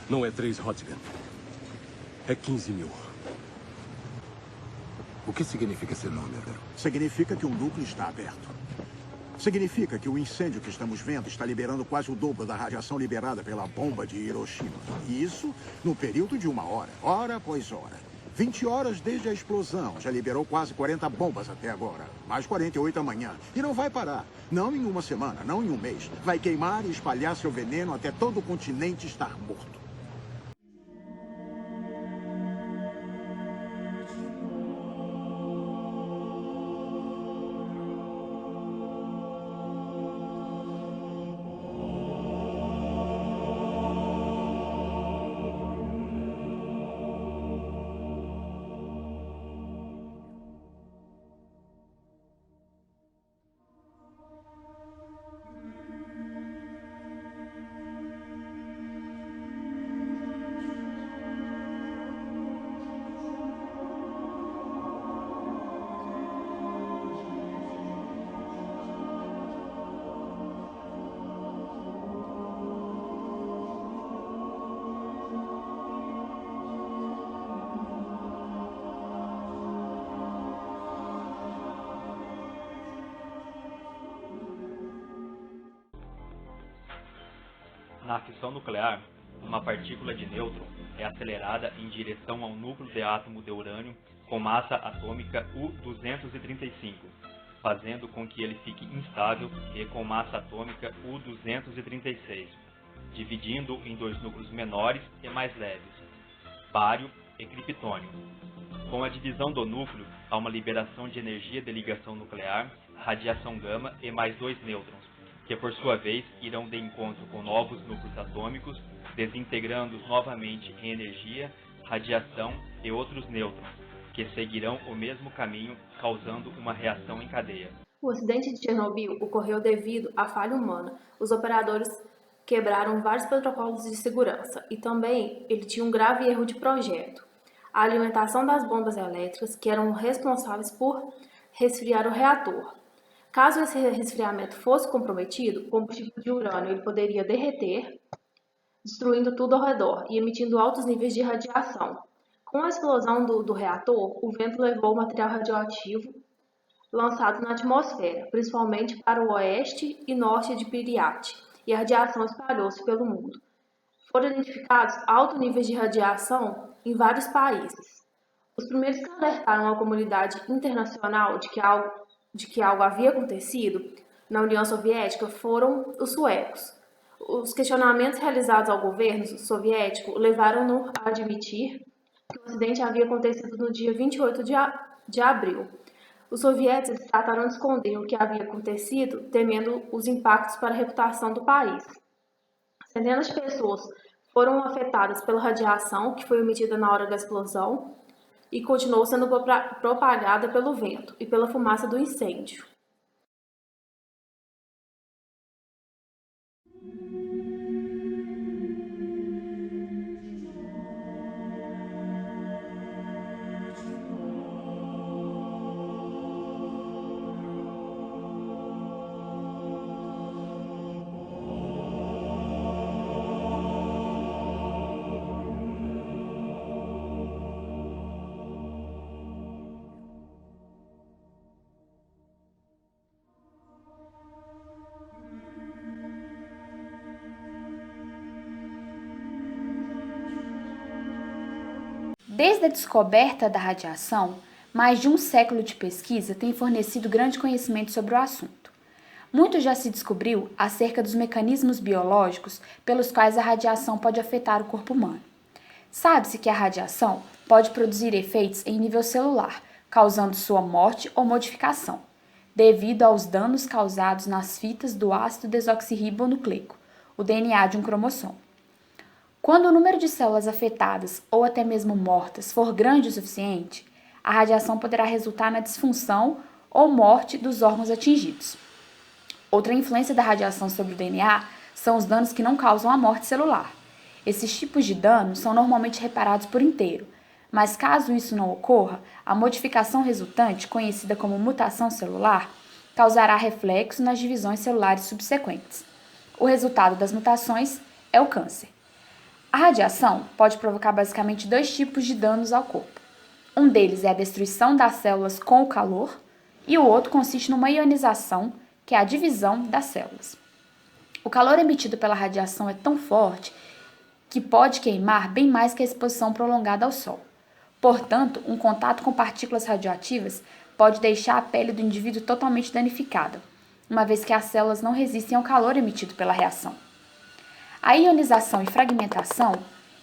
Não é 3 Röntgen. É 15 mil. O que significa esse número? Significa que o núcleo está aberto. Significa que o incêndio que estamos vendo está liberando quase o dobro da radiação liberada pela bomba de Hiroshima. E isso no período de 1 hora, hora após hora. 20 horas desde a explosão. Já liberou quase 40 bombas até agora. Mais 48 amanhã. E não vai parar. Não em 1 semana, não em 1 mês. Vai queimar e espalhar seu veneno até todo o continente estar morto. Na fissão nuclear, uma partícula de nêutron é acelerada em direção ao núcleo de átomo de urânio com massa atômica U-235, fazendo com que ele fique instável e com massa atômica U-236, dividindo em 2 núcleos menores e mais leves, bário e criptônio. Com a divisão do núcleo, há uma liberação de energia de ligação nuclear, radiação gama e mais 2 nêutrons, que por sua vez irão de encontro com novos núcleos atômicos, desintegrando-os novamente em energia, radiação e outros nêutrons, que seguirão o mesmo caminho, causando uma reação em cadeia. O acidente de Chernobyl ocorreu devido à falha humana. Os operadores quebraram vários protocolos de segurança e também ele tinha um grave erro de projeto. A alimentação das bombas elétricas, que eram responsáveis por resfriar o reator. Caso esse resfriamento fosse comprometido, o combustível de urânio ele poderia derreter, destruindo tudo ao redor e emitindo altos níveis de radiação. Com a explosão do reator, o vento levou o material radioativo lançado na atmosfera, principalmente para o oeste e norte de Pripyat, e a radiação espalhou-se pelo mundo. Foram identificados altos níveis de radiação em vários países. Os primeiros que alertaram a comunidade internacional de que algo havia acontecido na União Soviética foram os suecos. Os questionamentos realizados ao governo soviético levaram-no a admitir que o acidente havia acontecido no dia 28 de abril. Os soviéticos trataram de esconder o que havia acontecido, temendo os impactos para a reputação do país. Centenas de pessoas foram afetadas pela radiação que foi emitida na hora da explosão e continuou sendo propagada pelo vento e pela fumaça do incêndio. Desde a descoberta da radiação, mais de um século de pesquisa tem fornecido grande conhecimento sobre o assunto. Muito já se descobriu acerca dos mecanismos biológicos pelos quais a radiação pode afetar o corpo humano. Sabe-se que a radiação pode produzir efeitos em nível celular, causando sua morte ou modificação, devido aos danos causados nas fitas do ácido desoxirribonucleico, o DNA de um cromossomo. Quando o número de células afetadas ou até mesmo mortas for grande o suficiente, a radiação poderá resultar na disfunção ou morte dos órgãos atingidos. Outra influência da radiação sobre o DNA são os danos que não causam a morte celular. Esses tipos de danos são normalmente reparados por inteiro, mas caso isso não ocorra, a modificação resultante, conhecida como mutação celular, causará reflexo nas divisões celulares subsequentes. O resultado das mutações é o câncer. A A radiação pode provocar basicamente 2 tipos de danos ao corpo. Um deles é a destruição das células com o calor, e o outro consiste numa ionização, que é a divisão das células. O calor emitido pela radiação é tão forte que pode queimar bem mais que a exposição prolongada ao sol. Portanto, um contato com partículas radioativas pode deixar a pele do indivíduo totalmente danificada, uma vez que as células não resistem ao calor emitido pela reação. A ionização e fragmentação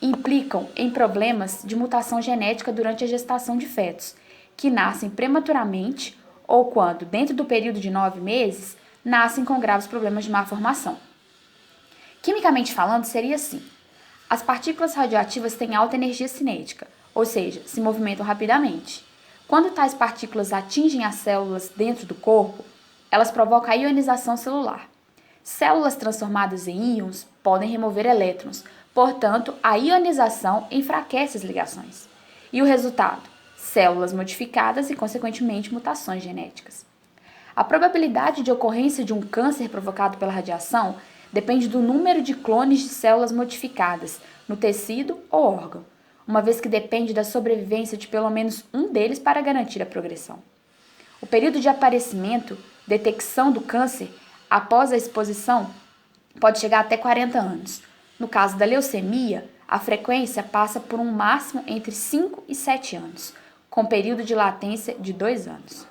implicam em problemas de mutação genética durante a gestação de fetos, que nascem prematuramente ou quando, dentro do período de 9 meses, nascem com graves problemas de má formação. Quimicamente falando, seria assim: as partículas radioativas têm alta energia cinética, ou seja, se movimentam rapidamente. Quando tais partículas atingem as células dentro do corpo, elas provocam a ionização celular. Células transformadas em íons podem remover elétrons, portanto, a ionização enfraquece as ligações. E o resultado? Células modificadas e, consequentemente, mutações genéticas. A probabilidade de ocorrência de um câncer provocado pela radiação depende do número de clones de células modificadas no tecido ou órgão, uma vez que depende da sobrevivência de pelo menos um deles para garantir a progressão. O período de aparecimento, detecção do câncer após a exposição pode chegar até 40 anos. No caso da leucemia, a frequência passa por um máximo entre 5 e 7 anos, com período de latência de 2 anos.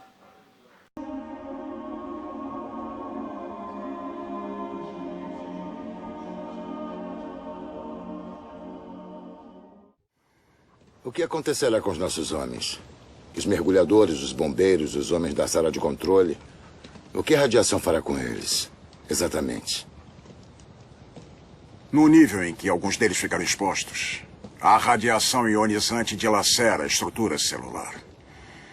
O que acontecerá com os nossos homens? Os mergulhadores, os bombeiros, os homens da sala de controle? O que a radiação fará com eles, exatamente? No nível em que alguns deles ficaram expostos, a radiação ionizante dilacera a estrutura celular.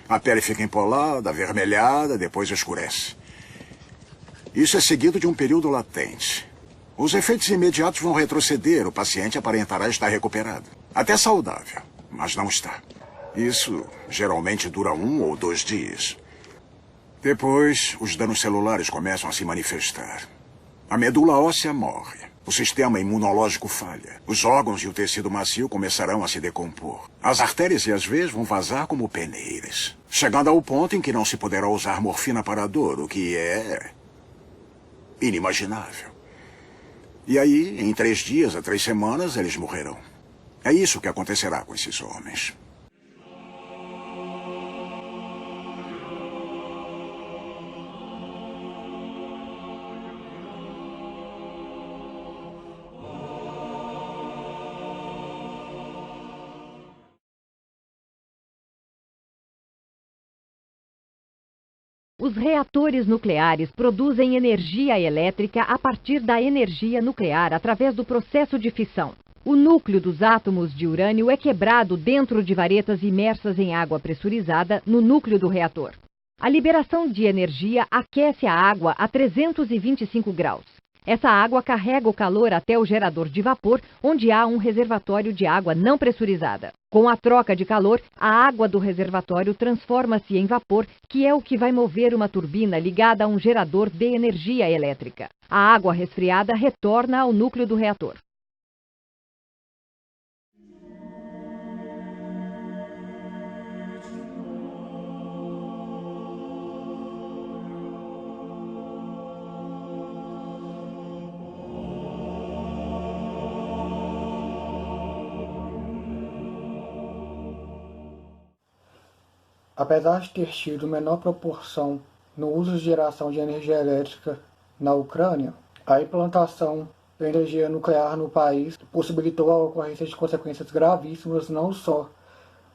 A pele fica empolada, avermelhada, depois escurece. Isso é seguido de um período latente. Os efeitos imediatos vão retroceder, o paciente aparentará estar recuperado. Até saudável, mas não está. Isso geralmente dura 1 ou 2 dias. Depois, os danos celulares começam a se manifestar. A medula óssea morre. O sistema imunológico falha. Os órgãos e o tecido macio começarão a se decompor. As artérias e as veias vão vazar como peneiras, chegando ao ponto em que não se poderá usar morfina para a dor, o que é inimaginável. E aí, em 3 dias a 3 semanas, eles morrerão. É isso que acontecerá com esses homens. Os reatores nucleares produzem energia elétrica a partir da energia nuclear através do processo de fissão. O núcleo dos átomos de urânio é quebrado dentro de varetas imersas em água pressurizada no núcleo do reator. A liberação de energia aquece a água a 325 graus. Essa água carrega o calor até o gerador de vapor, onde há um reservatório de água não pressurizada. Com a troca de calor, a água do reservatório transforma-se em vapor, que é o que vai mover uma turbina ligada a um gerador de energia elétrica. A água resfriada retorna ao núcleo do reator. Apesar de ter tido menor proporção no uso de geração de energia elétrica na Ucrânia, a implantação da energia nuclear no país possibilitou a ocorrência de consequências gravíssimas não só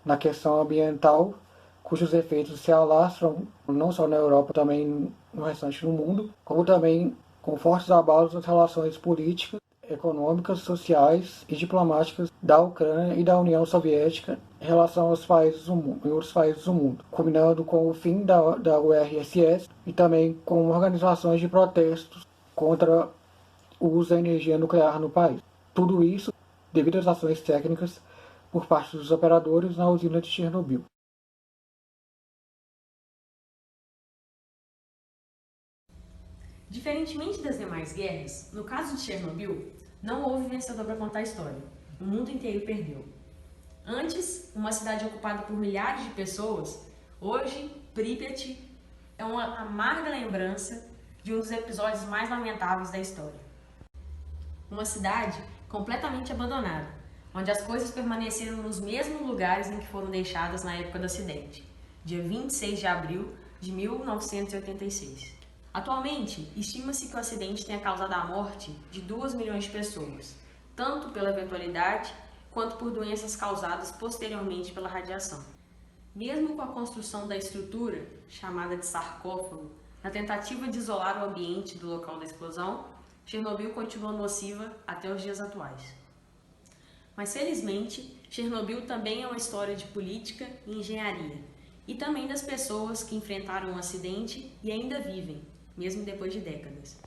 na questão ambiental, cujos efeitos se alastram não só na Europa, também no restante do mundo, como também com fortes abalos nas relações políticas, econômicas, sociais e diplomáticas da Ucrânia e da União Soviética em relação aos países do mundo, e outros países do mundo, culminando com o fim da URSS e também com organizações de protestos contra o uso da energia nuclear no país. Tudo isso devido às ações técnicas por parte dos operadores na usina de Chernobyl. Diferentemente das demais guerras, no caso de Chernobyl, não houve vencedor para contar a história. o mundo inteiro perdeu. Antes, uma cidade ocupada por milhares de pessoas, hoje, Pripyat é uma amarga lembrança de um dos episódios mais lamentáveis da história. Uma cidade completamente abandonada, onde as coisas permaneceram nos mesmos lugares em que foram deixadas na época do acidente, dia 26 de abril de 1986. Atualmente, estima-se que o acidente tenha causado a morte de 2 milhões de pessoas, tanto pela eventualidade quanto por doenças causadas posteriormente pela radiação. Mesmo com a construção da estrutura, chamada de sarcófago, na tentativa de isolar o ambiente do local da explosão, Chernobyl continua nociva até os dias atuais. Mas felizmente, Chernobyl também é uma história de política e engenharia, e também das pessoas que enfrentaram o acidente e ainda vivem, mesmo depois de décadas.